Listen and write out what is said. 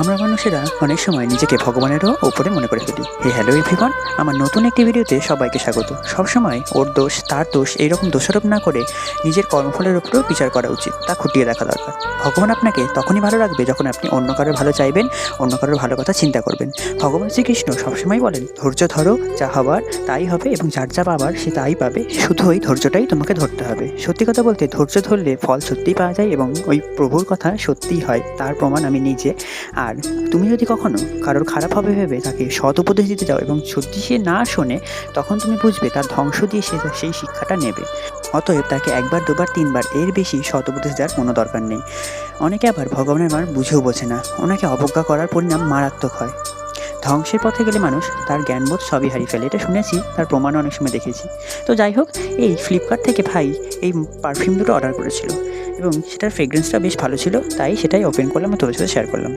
আমরা মানুষেরা অনেক সময় নিজেকে ভগবানেরও উপরে মনে করে ফেলি। হ্যালো এভরিওয়ান, আমার নতুন একটি ভিডিওতে সবাইকে স্বাগত। সবসময় ওর দোষ তার দোষ এইরকম দোষারোপ না করে নিজের কর্মফলের উপরেও বিচার করা উচিত, তা খুঁটিয়ে দেখা দরকার। ভগবান আপনাকে তখনই ভালো রাখবে যখন আপনি অন্য কারোর ভালো চাইবেন, অন্য কারোর ভালো কথা চিন্তা করবেন। ভগবান শ্রীকৃষ্ণ সবসময় বলেন, ধৈর্য ধরো, যা হবার তাই হবে এবং যার যা পাবার সে তাই পাবে, শুধু ওই ধৈর্যটাই তোমাকে ধরতে হবে। সত্যি কথা বলতে ধৈর্য ধরলে ফল সত্যিই পাওয়া যায় এবং ওই প্রভুর কথা সত্যিই হয়, তার প্রমাণ আমি নিজে। আর তুমি যদি কখনো কারোর খারাপ হবে ভেবে তাকে সৎ উপদেশ দিতে যাও এবং সত্যি সে না শোনে, তখন তুমি বুঝবে তার ধ্বংস দিয়ে সে সেই শিক্ষাটা নেবে। অতএব তাকে একবার দুবার তিনবার এর বেশি সৎ উপদেশ দেওয়ার কোনো দরকার নেই। অনেকে আবার ভগবানের মান বুঝেও বোঝে না, ওনাকে অবজ্ঞা করার পরিণাম মারাত্মক হয়। ধ্বংসের পথে গেলে মানুষ তার জ্ঞানবোধ সবই হারিয়ে ফেলে, এটা শুনেছি, তার প্রমাণও অনেক সময় দেখেছি। তো যাই হোক, এই ফ্লিপকার্ট থেকে ভাই এই পারফিউম দুটো অর্ডার করেছিল এবং সেটার ফ্রেগরেন্সটা বেশ ভালো ছিল, তাই সেটাই ওপেন করলাম, তোমাদের সাথে শেয়ার করলাম।